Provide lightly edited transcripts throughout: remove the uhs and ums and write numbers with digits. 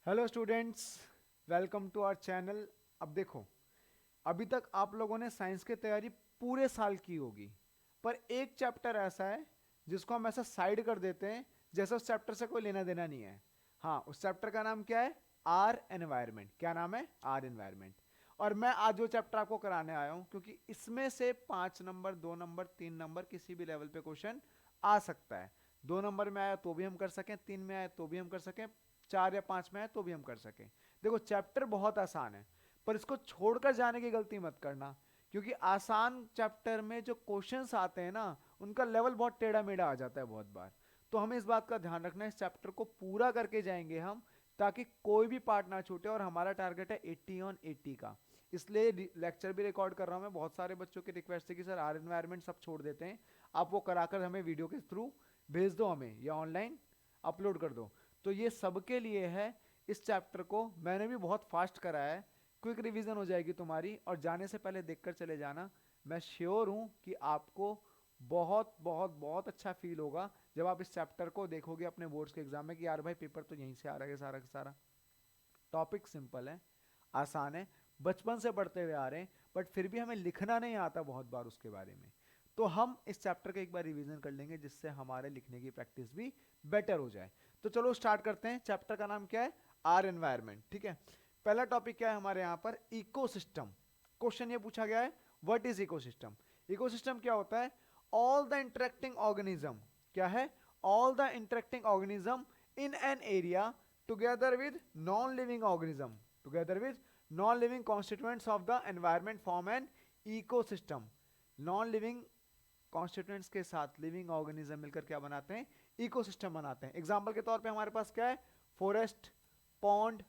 Hello students, welcome to our channel. अब देखो, अभी तक आप लोगों ने साइंस की तैयारी पूरे साल की होगी, पर एक चैप्टर ऐसा है जिसको हम ऐसा साइड कर देते हैं जैसे उस चैप्टर से कोई लेना देना नहीं है। हाँ, उस चैप्टर का नाम क्या है? Our environment. क्या नाम है? Our environment. और मैं आज वो चैप्टर आपको कराने आया हूं क्योंकि इसमें से 5 नंबर, 2 नंबर, 3 नंबर किसी भी लेवल पे क्वेश्चन आ सकता है। 2 नंबर में आया तो भी हम कर सकें, 3 में आया तो भी हम कर सकें, 4 या 5 में आया तो भी हम कर सकें। देखो, चैप्टर बहुत आसान है, पर इसको छोड़कर जाने की गलती मत करना, क्योंकि आसान चैप्टर में जो क्वेश्चंस आते हैं ना, उनका लेवल बहुत टेढ़ा मेढ़ा आ जाता है बहुत बार। तो हमें इस बात का ध्यान रखना है, इस चैप्टर को पूरा करके जाएंगे हम, ताकि कोई भी पार्ट ना छूटे। और हमारा टारगेट है 80 ऑन 80 का, इसलिए लेक्चर भी रिकॉर्ड कर रहा हूं मैं। बहुत सारे बच्चों की रिक्वेस्ट है कि सर आर एनवायरमेंट सब छोड़ देते हैं, आप वो कराकर हमें वीडियो के थ्रू भेज दो हमें, या ऑनलाइन अपलोड कर दो। तो ये सबके लिए है। इस चैप्टर को मैंने भी बहुत फास्ट कराया है, क्विक रिवीजन हो जाएगी तुम्हारी, और जाने से पहले देखकर चले जाना। मैं श्योर हूं कि आपको बहुत बहुत बहुत अच्छा फील होगा जब आप इस चैप्टर को देखोगे अपने बोर्ड्स के एग्जाम में कि यार भाई, पेपर तो यहीं से आ रहा है सारा का सारा। टॉपिक सिंपल है, आसान है, बचपन से पढ़ते हुए आ रहे हैं, बट फिर भी हमें लिखना नहीं आता बहुत बार उसके बारे में। तो हम इस चैप्टर का एक बार रिवीजन कर लेंगे, जिससे हमारे लिखने की प्रैक्टिस भी बेटर हो जाए। तो चलो स्टार्ट करते हैं। चैप्टर का नाम क्या है? Our environment. ठीक है, पहला टॉपिक क्या है हमारे यहाँ पर? इकोसिस्टम। क्वेश्चन ये पूछा गया है, व्हाट इज इकोसिस्टम? इकोसिस्टम क्या होता है? All the interacting organism. क्या है? All the interacting organism in an area together with non-living organism, together with non-living constituents of the environment form an ecosystem। non-living constituents के साथ living organism मिलकर क्या बनाते हैं? इकोसिस्टम बनाते हैं। एग्जांपल के तौर पे हमारे पास क्या है? Forest, pond,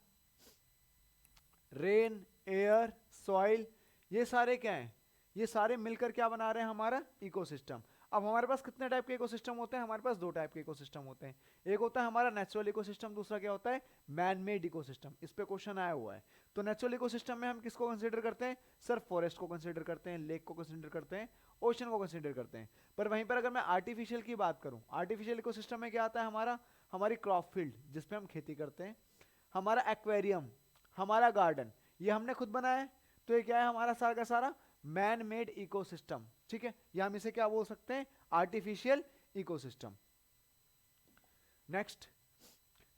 rain, air, soil, ये सारे क्या हैं? ये सारे मिलकर क्या बना रहे हैं? हमारा इकोसिस्टम। अब हमारे पास कितने टाइप के इकोसिस्टम होते हैं? हमारे पास दो टाइप के इकोसिस्टम होते हैं। एक होता है हमारा नेचुरल इकोसिस्टम, दूसरा क्या होता है? Man made ecosystem. इस पे क्वेश्चन आया हुआ है। तो नेचुरल इकोसिस्टम में हम किसको कंसीडर करते हैं? सर फॉरेस्ट को कंसीडर करते हैं, लेक को कंसीडर करते हैं, ओशन को कंसीडर करते हैं। पर वहीं पर अगर मैं आर्टिफिशियल की बात करूं, आर्टिफिशियल इकोसिस्टम में क्या आता है हमारा? हमारी क्रॉप फील्ड जिसपे हम खेती करते हैं, हमारा एक्वेरियम, हमारा गार्डन, ये हमने खुद बनाया है। तो ये क्या है हमारा सारा का सारा? Man made ecosystem. ठीक है, या हम इसे क्या बोल सकते हैं? Artificial ecosystem. Next,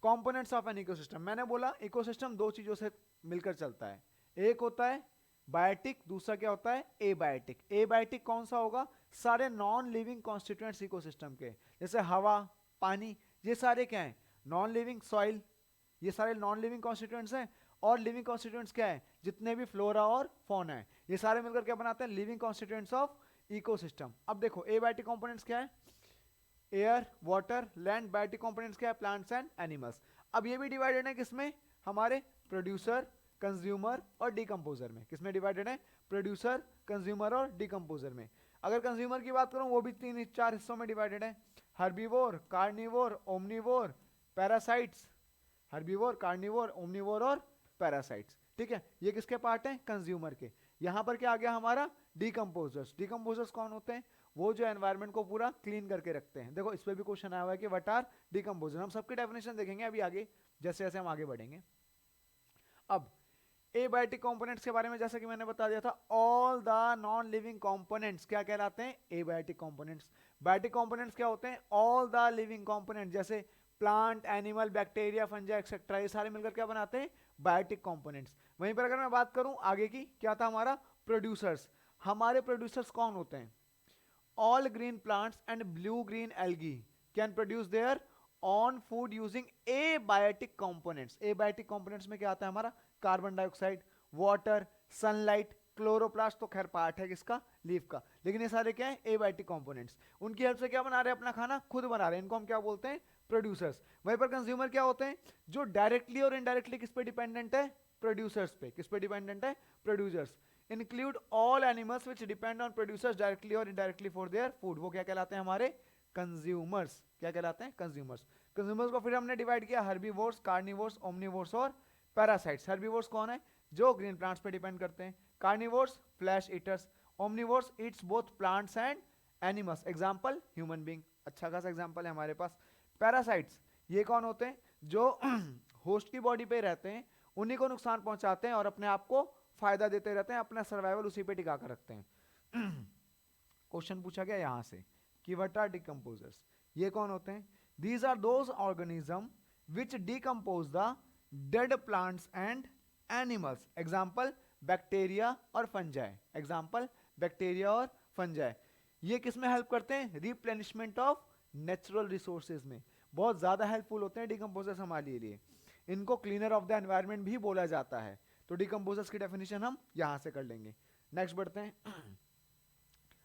components of an ecosystem. मैंने बोला इकोसिस्टम दो चीजों से मिलकर चलता है, एक होता है बायोटिक, दूसरा क्या होता है? एबायोटिक। एबायोटिक कौन सा होगा? सारे नॉन लिविंग कॉन्स्टिट्यूएंट्स इकोसिस्टम के, जैसे हवा, पानी, ये सारे क्या है? Non living. सॉइल, ये सारे नॉन लिविंग कॉन्स्टिट्यूएंट्स हैं। और लिविंग कॉन्स्टिट्यूएंट्स क्या है? जितने भी फ्लोरा और फौना है, ये सारे मिलकर क्या बनाते हैं? Living constituents of ecosystem. अब देखो, एबायोटिक कंपोनेंट्स क्या है? Air, water, land. Biotic components क्या है? Plants and animals. अब ये भी डिवाइडेड है किसमें? हमारे प्रोड्यूसर, कंज्यूमर और डिकम्पोजर में। किसमें डिवाइडेड है? प्रोड्यूसर, कंज्यूमर और डिकम्पोजर में। अगर कंज्यूमर की बात करूं, वो भी 3 4 हिस्सों में डिवाइडेड है। Herbivore, carnivore, omnivore, parasites. Herbivore, carnivore, omnivore और पैरासाइट्स। ठीक है, ये किसके पार्ट हैं? कंज्यूमर के। यहां पर क्या आ गया हमारा? डिकम्पोजर्स। डिकम्पोजर्स कौन होते हैं? वो जो एनवायरनमेंट को पूरा क्लीन करके रखते हैं। देखो, इस पे भी क्वेश्चन आया हुआ है कि व्हाट आर डिकम्पोजर। हम सबकी डेफिनेशन देखेंगे अभी आगे, जैसे जैसे हम आगे बढ़ेंगे। अब एबायोटिक कंपोनेंट्स के बारे में जैसा कि मैंने बता दिया था, all the non living components क्या कहलाते हैं? Abiotic components. बायोटिक कंपोनेंट्स क्या होते हैं? ऑल द लिविंग कंपोनेंट, जैसे plant, animal, bacteria, fungi etcetera, ये सारे मिलकर क्या बनाते हैं? Biotic components. वहीं पर अगर मैं बात करूं आगे की, क्या था हमारा? प्रोड्यूसर्स। हमारे प्रोड्यूसर्स कौन होते हैं? all green plants and blue green algae can produce their own food using abiotic components। abiotic components में क्या आता है हमारा? Carbon dioxide, water, sunlight, chloroplast तो खैर पार्ट है किसका? लीफ का। लेकिन ये सारे क्या है? Abiotic components. उनकी हेल्प से क्या बना रहे हैं? अपना खाना खुद बना रहे हैं। इनको हम क्या बोलते हैं? प्रोड्यूसर्स। वहीं पर कंज्यूमर क्या होते हैं? जो डायरेक्टली और इनडायरेक्टली किस पे डिपेंडेंट है? प्रोड्यूसर्स पे। किस पे डिपेंडेंट है? Producers. Include all animals which depend on producers directly और इनडायरेक्टली फॉर देयर फूड। वो क्या कहलाते हैं? हमारे कंज्यूमर्स। क्या कहलाते हैं? कंज्यूमर्स। कंज्यूमर्स को फिर हमने डिवाइड किया हर्बीवोर्स, कार्निवोर्स, ओमनीवोर्स और पैरासाइट्स। हर्बीवोर्स कौन है? जो ग्रीन प्लांट्स पे डिपेंड करते हैं। Carnivores, flash eaters. Omnivores Yeats both plants and animals. Example human being, अच्छा खासा एग्जांपल है हमारे पास। पैरासाइट्स, ये कौन होते हैं? जो होस्ट की बॉडी पे रहते हैं उन्हीं को नुकसान पहुंचाते हैं और अपने आप को फायदा देते रहते हैं, अपना सर्वाइवल उसी पे टिका कर रखते हैं। क्वेश्चन पूछा गया यहां से कि व्हाट आर डिकम्पोजर्स, ये कौन होते हैं? These are those organism which decompose the dead plants and animals. Example bacteria और फंजाई, एग्जाम्पल बैक्टीरिया और फंजाई। ये किस में हेल्प करते हैं? रिप्लेनिशमेंट ऑफ नेचुरल रिसोर्सेज में बहुत ज्यादा हेल्पफुल होते हैं डिकम्पोजर्स हमारे लिए। इनको क्लीनर ऑफ द एनवायरनमेंट भी बोला जाता है। तो डिकम्पोजर्स की डेफिनेशन हम यहां से कर लेंगे। नेक्स्ट बढ़ते हैं।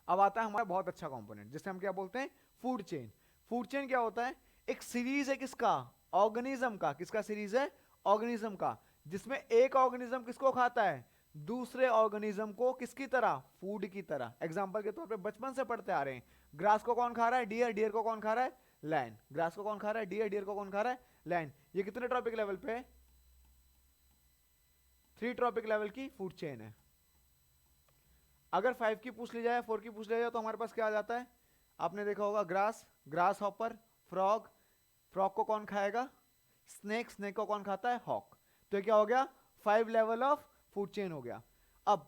अब आता है हमारा बहुत अच्छा कंपोनेंट जिसे हम क्या बोलते हैं? Food chain. फूड चेन क्या होता है? एक सीरीज है किसका? ऑर्गेनिज्म का। किसका सीरीज है? ऑर्गेनिज्म का, जिसमें एक ऑर्गेनिज्म किसको खाता है? दूसरे ऑर्गेनिज्म को। किसकी तरह? फूड की तरह। एग्जांपल के तौर पे बचपन से पढ़ते आ रहे हैं, ग्रास को कौन खा रहा है? डियर। डियर को कौन खा रहा है? लायन। ग्रास को कौन खा रहा है? डियर। डियर को कौन खा रहा है? लायन। ये कितने ट्रॉपिक लेवल पे है? 3 ट्रॉपिक लेवल की फूड चेन है। अगर 5 की पूछ ली जाए, 4 की पूछ ली जाए, तो हमारे पास क्या आ जाता है? आपने देखा होगा grass, grass hopper, frog, frog को कौन खाएगा? स्नेक, स्नेक को कौन खाता है? हॉक। तो क्या हो गया? 5 लेवल ऑफ फूड चेन हो गया। अब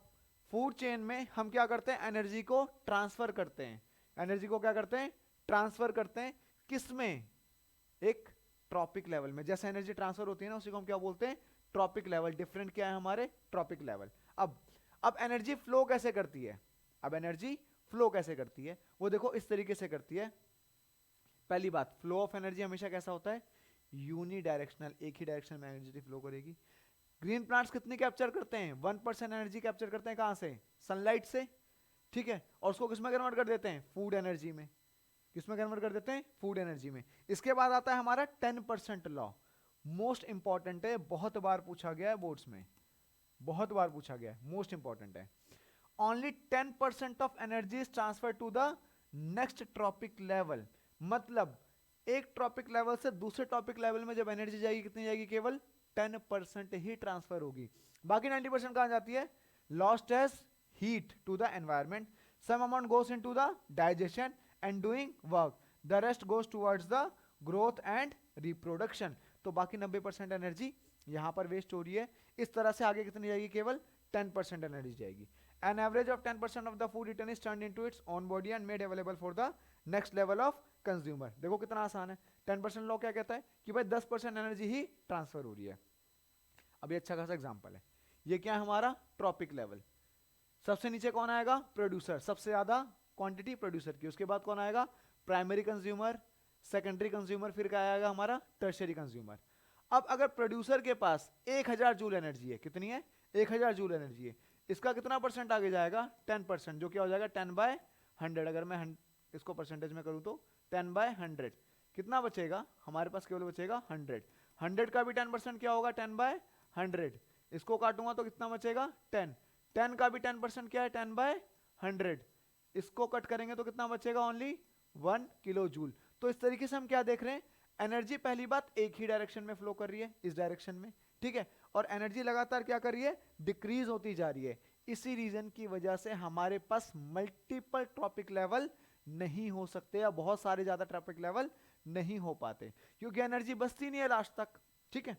फूड चेन में हम क्या करते हैं? एनर्जी को ट्रांसफर करते हैं। एनर्जी को क्या करते हैं? ट्रांसफर करते हैं। किस में? एक ट्रॉपिक लेवल में। जैसे एनर्जी ट्रांसफर होती है ना, उसी को हम क्या बोलते हैं? Trophic level. डिफरेंट क्या है हमारे? Trophic level. अब एनर्जी फ्लो कैसे करती है? अब एनर्जी फ्लो कैसे करती है वो देखो इस तरीके से करती है। पहली बात, फ्लो ऑफ एनर्जी हमेशा कैसा होता है? यूनी डायरेक्शनल, एक ही डायरेक्शन में एनर्जी फ्लो करेगी। ग्रीन प्लांट्स कितनी कैप्चर करते हैं? 1% एनर्जी कैप्चर करते हैं। कहां से? सनलाइट से। ठीक है, और उसको किसमें कन्वर्ट कर देते हैं? फूड एनर्जी में। किसमें कन्वर्ट कर देते हैं? फूड एनर्जी में। इसके बाद आता है हमारा 10% लॉ। मोस्ट इंपॉर्टेंट है, बहुत बार पूछा गया है बोर्ड्स में, बहुत बार पूछा गया है, मोस्ट इंपॉर्टेंट है। Only 10% of energy is transfer to the next trophic level. मतलब एक ट्रॉपिक लेवल से दूसरे ट्रॉपिक लेवल में जब एनर्जी जाएगी, कितनी जाएगी? केवल 10% ही ट्रांसफर होगी। बाकी 90% कहां जाती है? Lost as heat to the environment, some amount goes into the digestion and doing work, the rest goes towards the growth and reproduction. तो बाकी 90% एनर्जी यहां पर वेस्ट हो रही है। इस तरह से आगे कितनी जाएगी? केवल 10% एनर्जी जाएगी। An average of 10% of the food eaten is turned into its own body and made available for the next level of consumer। देखो कितना आसान है। 10% लॉ क्या कहता है कि भाई 10% एनर्जी ही ट्रांसफर हो रही है। अभी अच्छा खासा एग्जांपल है। ये क्या है हमारा? Trophic level. सबसे नीचे कौन आएगा? प्रोड्यूसर, सबसे ज्यादा क्वांटिटी प्रोड्यूसर की। उसके बाद कौन आएगा? प्राइमरी कंज्यूमर, सेकेंडरी कंज्यूमर, फिर क्या आएगा हमारा? Tertiary consumer. अब अगर प्रोड्यूसर के पास 1000 जूल एनर्जी है, कितनी है? 1000 जूल एनर्जी है, इसका कितना परसेंट आगे जाएगा? 10%, जो क्या हो जाएगा? 10/100। अगर मैं इसको परसेंटेज में करूं तो 10/100 कितना बचेगा? हमारे पास केवल बचेगा 100। 100 का भी 10% क्या होगा? 10/100। इसको काटूंगा तो कितना बचेगा? 10। 10 का भी 10% क्या है? 10/100। इसको कट करेंगे तो कितना बचेगा? Only 1 kilo joule. तो इस तरीके से हम क्या देख रहे हैं? एनर्जी पहली बात एक ही डायरेक्शन में फ्लो कर रही है, इस डायरेक्शन में, ठीक है, और एनर्जी लगातार क्या कर रही है? डिक्रीज होती जा रही है। इसी रीजन की वजह से हमारे पास मल्टीपल ट्रॉपिक लेवल नहीं हो सकते या बहुत सारे ज्यादा ट्रॉपिक लेवल नहीं हो पाते, क्योंकि एनर्जी बचती नहीं है लास्ट तक। ठीक है,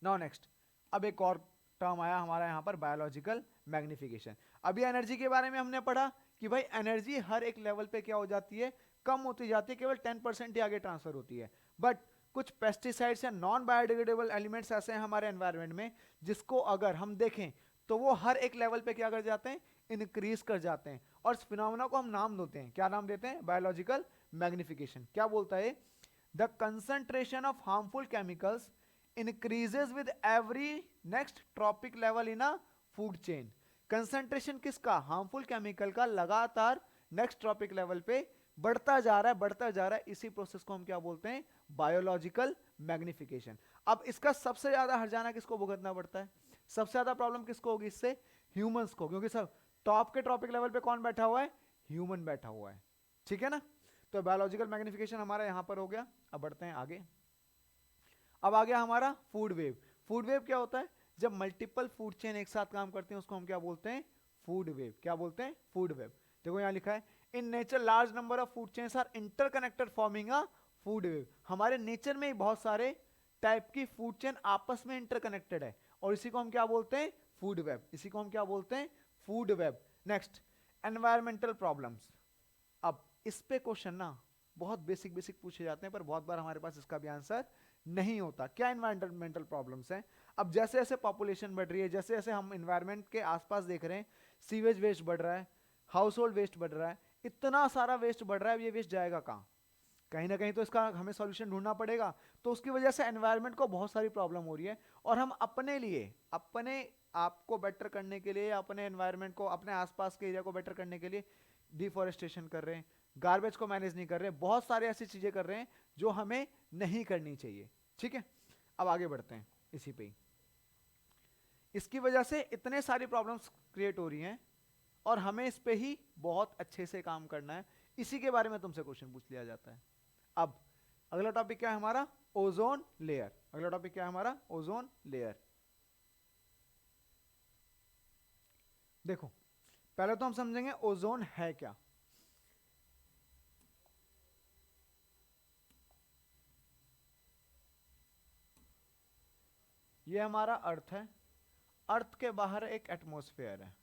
नाउ नेक्स्ट, अब एक और टर्म आया हमारा यहाँ पर, बायोलॉजिकल मैग्निफिकेशन। अभी एनर्जी के बारे में हमने पढ़ा कि भाई एनर्जी हर एक लेवल पे क्या हो जाती है? कम होती जाती है, केवल 10% ही आगे ट्रांसफर होती है। बट कुछ पेस्टिसाइड्स या नॉन बायोडिग्रेडेबल एलिमेंट्स ऐसे हैं हमारे एनवायरनमेंट में, जिसको अगर हम देखें तो वो हर एक लेवल पे क्या कर जाते हैं? इंक्रीज कर जाते हैं। और इस फिनोमेना को हम नाम देते हैं, क्या नाम देते हैं? Biological magnification. क्या बोलता है? The concentration of harmful chemicals increases with every next tropic level in a food chain। Concentration किसका? हार्मफुल केमिकल का लगातार नेक्स्ट ट्रॉपिक लेवल पे बढ़ता जा रहा है, बढ़ता जा रहा है। इसी प्रोसेस को हम क्या बोलते हैं? Biological magnification. अब इसका सबसे ज्यादा हर्जाना किसको भुगतना पड़ता है? सबसे ज्यादा प्रॉब्लम किसको होगी इससे? ह्यूमंस को, क्योंकि सब टॉप के ट्रॉपिक लेवल पे कौन बैठा हुआ है? ह्यूमन बैठा हुआ है। ठीक है ना? तो बायोलॉजिकल मैग्निफिकेशन हमारा यहां पर हो गया। अब बढ़ते हैं आगे। अब आ गया हमारा फूड वेव। फूड वेव क्या होता है? जब मल्टीपल फूड चेन एक साथ काम करते हैं उसको हम क्या बोलते हैं? Food web. क्या बोलते हैं? Food web. देखो यहां लिखा है, in nature large number of food chains are interconnected forming a food web. हमारे नेचर में ही बहुत सारे टाइप की फूड चेन आपस में इंटरकनेक्टेड है, और इसी को हम क्या बोलते हैं, फूड वेब। इसी को हम क्या बोलते हैं, food web. Next, environmental problems. अब इस पे क्वेश्चन ना बहुत बेसिक बेसिक पूछे जाते हैं, पर बहुत बार हमारे पास इसका भी आंसर नहीं होता। क्या एनवायरमेंटल प्रॉब्लम्स हैं? अब जैसे जैसे पॉपुलेशन बढ़ रही है, जैसे जैसे हम एनवायरमेंट के आसपास देख रहे हैं, सीवेज वेस्ट बढ़ रहा है, हाउस होल्ड वेस्ट बढ़ रहा है, इतना सारा वेस्ट बढ़ रहा है, ये वेस्ट जाएगा कहाँ? कहीं ना कहीं तो इसका हमें सॉल्यूशन ढूंढना पड़ेगा। तो उसकी वजह से एनवायरनमेंट को बहुत सारी प्रॉब्लम हो रही है, और हम अपने लिए, अपने आप को बेटर करने के लिए, अपने एनवायरनमेंट को, अपने आसपास के एरिया को बेटर करने के लिए डिफॉरेस्टेशन कर रहे हैं, गार्बेज को मैनेज नहीं कर रहे, बहुत सारे ऐसी चीजें कर रहे हैं जो हमें नहीं करनी चाहिए। ठीक है, अब आगे बढ़ते हैं इसी पे ही। इसकी वजह से इतने सारी प्रॉब्लम्स क्रिएट हो रही हैं, और हमें इस पे ही बहुत अच्छे से काम करना है। इसी के बारे में तुमसे क्वेश्चन पूछ लिया जाता है। अब अगला टॉपिक क्या है हमारा, ओजोन लेयर। अगला टॉपिक क्या है हमारा, ओजोन लेयर। देखो, पहले तो हम समझेंगे ओजोन है क्या। ये हमारा अर्थ है, अर्थ के बाहर एक एटमॉस्फेयर है,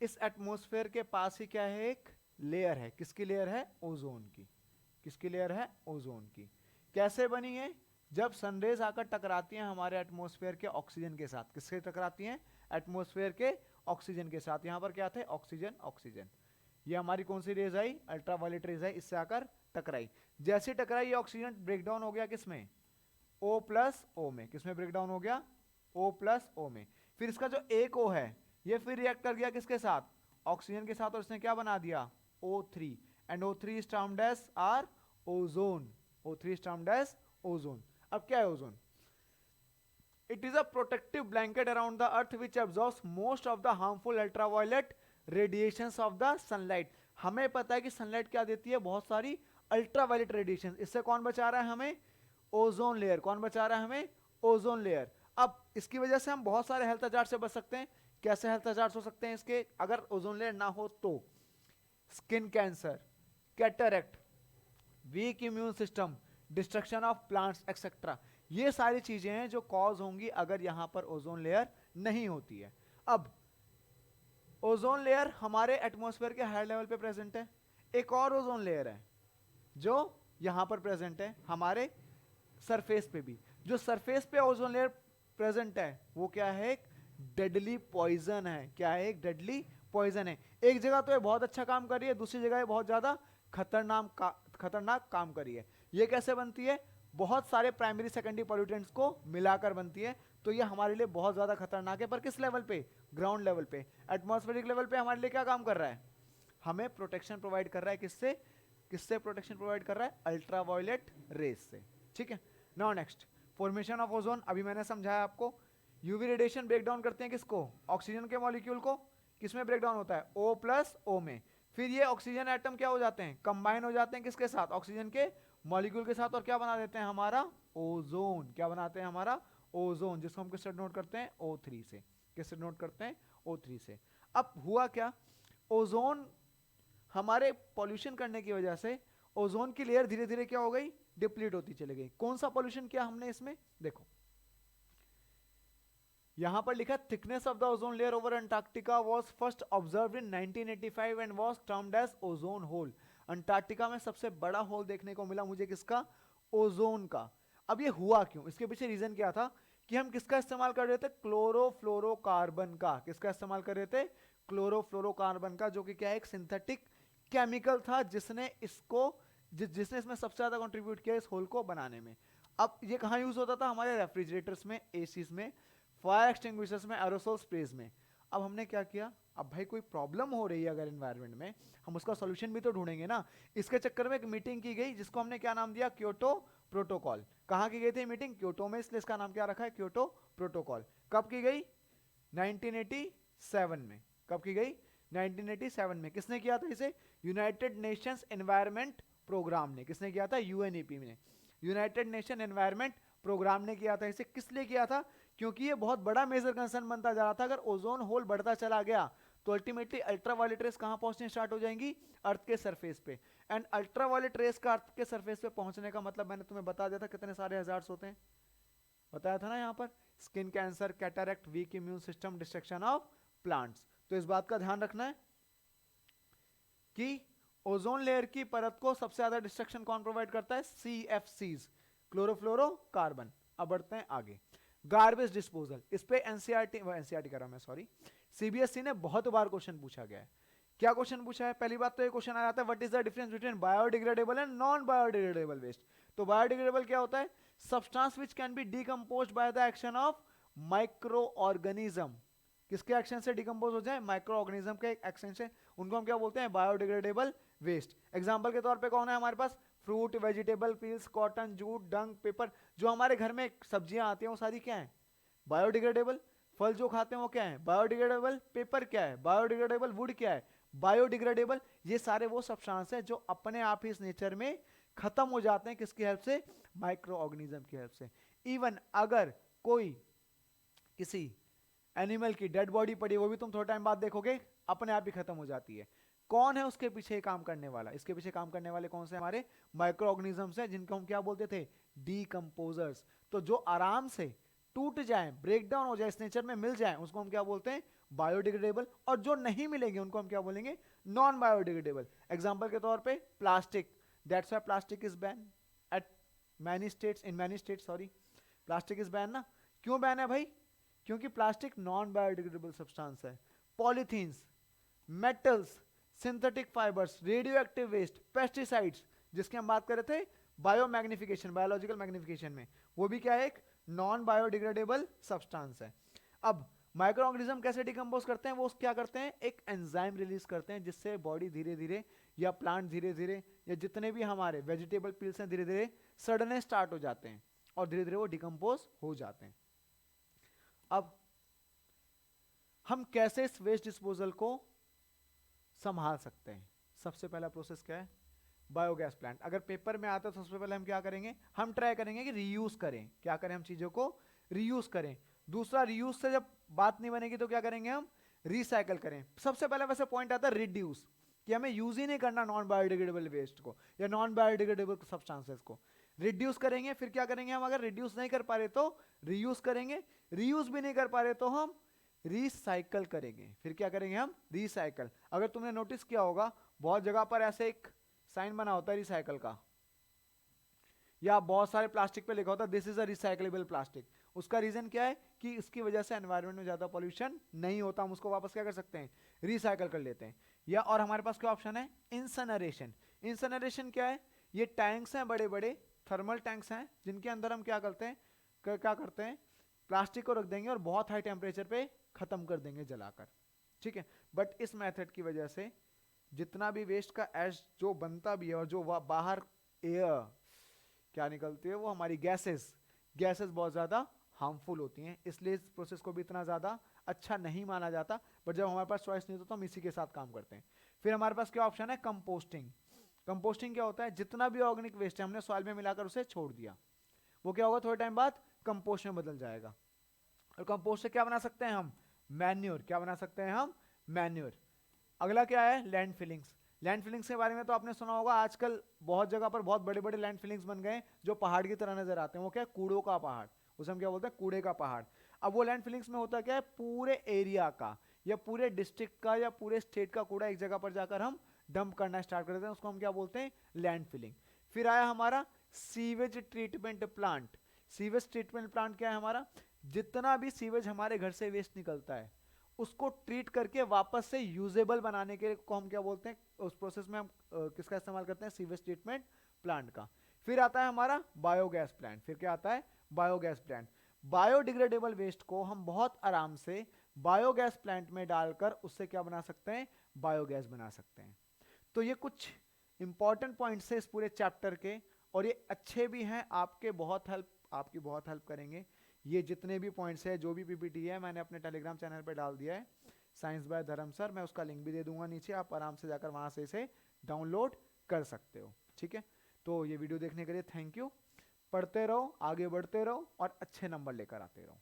इस एटमॉस्फेयर के पास ही क्या है, एक लेयर है। किसकी लेयर है, ओजोन की। किसकी लेयर है, ओजोन की। कैसे बनी है, जब सनरेज आकर टकराती हैं हमारे एटमॉस्फेयर के ऑक्सीजन के साथ। किससे टकराती हैं, एटमॉस्फेयर के ऑक्सीजन के साथ। यहां पर क्या थे, ऑक्सीजन, ऑक्सीजन। ये हमारी कौन सी रेज आई, अल्ट्रावायलेट रेज आई, इससे आकर टकराई। जैसे टकराई ये ऑक्सीजन ब्रेकडाउन हो गया किसमें, O प्लस O में। किसमें ब्रेकडाउन हो गया, O प्लस O में। फिर इसका जो एक O है, ये फिर रिएक्ट कर गया किसके साथ, ऑक्सीजन के साथ, और इसने क्या बना दिया, O3, and O3 is termed as our ozone. O3 is termed as ozone. अब क्या है ozone, it is a protective blanket around the earth which absorbs most of the harmful ultraviolet radiations of the sunlight. हमें पता है कि sunlight क्या देती है, बहुत सारी अल्ट्रावायलेट रेडिएशन। इससे कौन बचा रहा है हमें, ओजोन लेयर। कौन बचा रहा है हमें, ओजोन लेयर। अब इसकी वजह से हम बहुत सारे हेल्थ हजार्ड से बच सकते हैं। कैसे हेल्थ हजार्ड हो सकते हैं इसके, अगर ओजोन लेयर ना हो तो, skin cancer, cataract, week immune system, destruction of plants etcetera. ये सारी चीजें हैं जो कॉज होंगी अगर यहां पर ओजोन लेयर नहीं होती है। अब ओजोन लेयर हमारे एटमॉस्फेयर के हायर लेवल पे प्रेजेंट है। एक और ओजोन लेयर है जो यहां पर प्रेजेंट है हमारे सरफेस पे भी। जो सरफेस पे ओजोन लेयर प्रेजेंट है वो क्या है, एक डेडली पॉइजन है। क्या है, एक डेडली पॉइजन है। एक जगह तो ये बहुत अच्छा काम कर रही है, दूसरी जगह ये बहुत ज्यादा खतरनाक काम कर रही है। ये कैसे बनती है, बहुत सारे प्राइमरी सेकेंडरी पॉल्यूटेंट्स को मिलाकर बनती है। तो ये हमारे लिए बहुत ज्यादा खतरनाक है, पर किस लेवल पे, ग्राउंड लेवल पे। एटमॉस्फेरिक लेवल पे हमारे लिए क्या काम कर रहा है, हमें प्रोटेक्शन प्रोवाइड कर रहा है। किससे, किससे प्रोटेक्शन प्रोवाइड कर रहा है, अल्ट्रावायलेट रेज से। ठीक है, now next, formation of ozone. अभी मैंने समझाया आपको, यूवी रेडिएशन ब्रेक डाउन करते हैं किसको, ऑक्सीजन के मॉलिक्यूल को। किसमें ब्रेक डाउन होता है, O प्लस O में। फिर ये ऑक्सीजन एटम क्या हो जाते हैं, कंबाइन हो जाते हैं किसके साथ, ऑक्सीजन के मॉलिक्यूल के साथ, और क्या बना देते हैं हमारा ओजोन। क्या बनाते हैं हमारा ओजोन, जिसको हम किससे नोट करते हैं, O3 से। किससे नोट करते हैं, O3 से। अब हुआ क्या, ओजोन हमारे पॉल्यूशन करने की वजह से ओजोन की लेयर धीरे धीरे क्या हो गई, डिप्लीट होती चली गई। कौन सा पॉल्यूशन किया हमने इसमें, देखो यहां पर लिखा, thickness of the ozone layer over Antarctica was first observed in 1985 and was termed as ozone hole. Antarctica में सबसे बड़ा होल देखने को मिला मुझे, किसका, ओजोन का। अब ये हुआ क्यों, इसके पीछे रीजन क्या था, कि हम किसका इस्तेमाल कर रहे थे, क्लोरोफ्लोरोकार्बन का। किसका इस्तेमाल कर रहे थे, क्लोरोफ्लोरोकार्बन का, जो कि क्या है, एक सिंथेटिक केमिकल था, जिसने इसको जिसने इसमें सबसे ज्यादा कंट्रीब्यूट किया इस होल को बनाने में। अब ये कहां यूज होता था, हमारे रेफ्रिजरेटर्स में, एसीज में, फायर एक्सटिंग्विशर्स में, एरोसोल स्प्रेज में। अब हमने क्या किया, अब भाई कोई प्रॉब्लम हो रही है अगर एनवायरनमेंट में, हम उसका सॉल्यूशन भी तो ढूंढेंगे ना। इसके चक्कर में एक मीटिंग की गई, जिसको हमने क्या नाम दिया, क्योटो प्रोटोकॉल। कहाँ की गई थी मीटिंग, क्योटो में, इसलिए इसका नाम क्या रखा है, क्योटो प्रोटोकॉल। कब की गई, 1987 में। कब की गई, 1987 में। किसने किया था इसे, यूनाइटेड नेशंस एनवायरनमेंट प्रोग्राम ने। किसने किया था, यूएनईपी ने, यूनाइटेड नेशन एनवायरनमेंट प्रोग्राम ने किया था। इसे किस लिए किया था, क्योंकि ये बहुत बड़ा मेजर कंसर्न बनता जा रहा था। अगर ओजोन होल बढ़ता चला गया तो अल्टीमेटली अल्ट्रावायलेट रेस कहां पहुंचने स्टार्ट हो जाएंगी, अर्थ के सरफेस पे। एंड अल्ट्रावायलेट रेस का अर्थ के सरफेस पे पहुंचने का मतलब मैंने तुम्हें बता दिया था कितने सारे हजार्ड्स होते हैं, बताया था ना यहाँ पर, skin cancer, cataract, week immune system, destruction of plants. तो इस बात का ध्यान रखना है कि ओजोन लेयर की परत को सबसे ज्यादा डिस्ट्रक्शन कौन प्रोवाइड करता है, CFCs, क्लोरोफ्लोरोकार्बन। अब बढ़ते हैं आगे, गार्बेज डिस्पोजल। इस पे एनसीईआरटी कर रहा हूं मैं, सॉरी, सीबीएसई ने बहुत बार क्वेश्चन पूछा गया है। क्या क्वेश्चन पूछा है, पहली बात तो ये क्वेश्चन आ जाता है, what is the difference between biodegradable and non biodegradable waste. तो बायोडिग्रेडेबल क्या होता है, substance which can be decomposed by the action of micro organism. किसके एक्शन से डिकम्पोज हो जाए, माइक्रो ऑर्गेनिज्म के एक्शन से, उनको हम क्या बोलते हैं, बायोडिग्रेडेबल वेस्ट। एग्जाम्पल के तौर पे कौन है हमारे पास, fruit, vegetable, peels, cotton, jute, dung, paper. जो हमारे घर में सब्जियां आती हैं वो सारी क्या है, बायोडिग्रेडेबल। फल जो खाते हैं वो क्या है, बायोडिग्रेडेबल। पेपर क्या है, बायोडिग्रेडेबल। वुड क्या है, बायोडिग्रेडेबल। ये सारे वो सब्सटेंस हैं जो अपने आप ही इस नेचर में खत्म हो जाते हैं, किसकी हेल्प से, माइक्रो ऑर्गेनिज्म की हेल्प से। इवन अगर कोई किसी एनिमल की डेड बॉडी पड़ी, वो भी तुम थोड़ा टाइम बाद देखोगे अपने आप ही खत्म हो जाती है। कौन है उसके पीछे काम करने वाला, इसके पीछे काम करने वाले कौन से, हमारे माइक्रो ऑर्गेनिजम्स हैं, जिनको हम क्या बोलते थे, डीकंपोजर्स। तो जो आराम से टूट जाए, ब्रेक डाउन हो जाए, इस नेचर में मिल जाए, उसको हम क्या बोलते हैं, बायोडिग्रेडेबल। और जो नहीं मिलेंगे उनको हम क्या बोलेंगे, नॉन बायोडिग्रेडेबल। एग्जाम्पल के तौर पर plastic, that's why plastic is ban at many states, in many states, sorry, plastic is ban ना। क्यों बैन है भाई, क्योंकि प्लास्टिक नॉन बायोडिग्रेडेबल सब्सटेंस है। Polythenes, metals, synthetic fibres, radio active waste, pesticides, जिसकी हम बात कर रहे थे बायो मैग्निफिकेशन, बायोलॉजिकल मैग्निफिकेशन में, वो भी क्या है, एक नॉन बायोडिग्रेडेबल सब्सटेंस है। अब माइक्रो ऑर्गेनिज्म कैसे डिकम्पोज करते हैं, वो क्या करते हैं, एक एंजाइम रिलीज करते हैं, जिससे बॉडी धीरे धीरे, या प्लांट धीरे धीरे, या जितने भी हमारे वेजिटेबल पील्स हैं धीरे धीरे सड़ने स्टार्ट हो जाते हैं और धीरे धीरे वो डिकम्पोज हो जाते हैं। अब हम कैसे इस वेस्ट डिस्पोजल को संभाल सकते हैं, सबसे पहला प्रोसेस क्या है, बायोगैस प्लांट। अगर पेपर में आता है तो सबसे पहले हम क्या करेंगे, हम ट्राई करेंगे कि रीयूज करें, क्या करें, हम चीजों को रीयूज करें। दूसरा, रीयूज से जब बात नहीं बनेगी तो क्या करेंगे, हम रिसाइकल करें। सबसे पहले वैसे पॉइंट आता है रिड्यूस, कि हमें यूज ही नहीं करना नॉन बायोडिग्रेडेबल वेस्ट को या नॉन बायोडिग्रेडेबल सब्सटेंसेस को, रिड्यूस करेंगे। फिर क्या करेंगे हम, अगर रिड्यूस नहीं कर पा रहे तो रीयूज करेंगे, रीयूज भी नहीं कर पा रहे तो हम रिसाइकल करेंगे। फिर क्या करेंगे हम, रिसाइकल। अगर तुमने नोटिस किया होगा बहुत जगह पर ऐसे एक साइन बना होता है रिसाइकल का, या बहुत सारे प्लास्टिक पे लिखा होता है this is a recyclable plastic. उसका रीजन क्या है कि इसकी वजह से एनवायरनमेंट में ज्यादा पॉल्यूशन नहीं होता, हम उसको वापस क्या कर सकते हैं, रिसाइकल कर लेते हैं। या और हमारे पास क्या ऑप्शन है, इंसनरेशन। इंसनरेशन क्या है, ये टैंक्स हैं, बड़े बड़े थर्मल टैंक्स हैं, जिनके अंदर हम क्या करते हैं, क्या करते हैं, प्लास्टिक को रख देंगे और बहुत हाई टेम्परेचर पे खत्म कर देंगे जलाकर, ठीक है। बट इस मेथड की वजह से जितना भी वेस्ट का एश जो बनता भी है और जो बाहर एयर क्या निकलती है, वो हमारी गैसेस बहुत ज्यादा हार्मफुल होती हैं, इसलिए इस प्रोसेस को भी इतना ज्यादा अच्छा नहीं माना जाता। बट जब हमारे पास चॉइस नहीं होता तो हम इसी के साथ काम करते हैं। फिर हमारे पास क्या ऑप्शन है, कंपोस्टिंग। कंपोस्टिंग क्या होता है, जितना भी ऑर्गेनिक वेस्ट है हमने सॉइल में मिलाकर उसे छोड़ दिया, वो क्या होगा, थोड़े टाइम बाद कंपोस्ट में बदल जाएगा। और कंपोस्ट से क्या बना सकते हैं हम, मैन्योर। क्या बना सकते हैं हम, मैन्योर। अगला क्या है, लैंड फिलिंग्स। लैंड फिलिंग्स के बारे में तो आपने सुना होगा, आजकल बहुत जगह पर बहुत बड़े बड़े लैंड फिलिंग्स बन गए जो पहाड़ की तरह नजर आते हैं। वो क्या है, कूड़ों का पहाड़, उसे हम क्या बोलते हैं, कूड़े का पहाड़। अब वो लैंड फिलिंग्स में होता क्या है, पूरे एरिया का या पूरे डिस्ट्रिक्ट का या पूरे स्टेट का कूड़ा एक जगह पर जाकर हम डंप करना स्टार्ट कर देते हैं, उसको हम क्या बोलते हैं, लैंड फिलिंग। फिर आया हमारा sewage treatment plant. Sewage treatment plant क्या है हमारा, जितना भी सीवेज हमारे घर से वेस्ट निकलता है उसको ट्रीट करके वापस से यूजेबल बनाने के को हम क्या बोलते हैं, उस प्रोसेस में हम किसका इस्तेमाल करते हैं, सीवेज ट्रीटमेंट प्लांट का। फिर आता है हमारा बायोगैस प्लांट। फिर क्या आता है, बायोगैस प्लांट। बायोडिग्रेडेबल वेस्ट को हम बहुत आराम से बायोगैस प्लांट में डालकर उससे क्या बना सकते हैं, बायोगैस बना सकते हैं। तो ये कुछ इंपॉर्टेंट पॉइंट्स है इस पूरे चैप्टर के, और ये अच्छे भी हैं, आपकी बहुत हेल्प करेंगे। ये जितने भी पॉइंट्स है, जो भी पीपीटी है, मैंने अपने टेलीग्राम चैनल पे डाल दिया है, साइंस बाय धर्म सर। मैं उसका लिंक भी दे दूंगा नीचे, आप आराम से जाकर वहां से इसे डाउनलोड कर सकते हो, ठीक है। तो ये वीडियो देखने के लिए थैंक यू। पढ़ते रहो, आगे बढ़ते रहो और अच्छे नंबर लेकर आते रहो।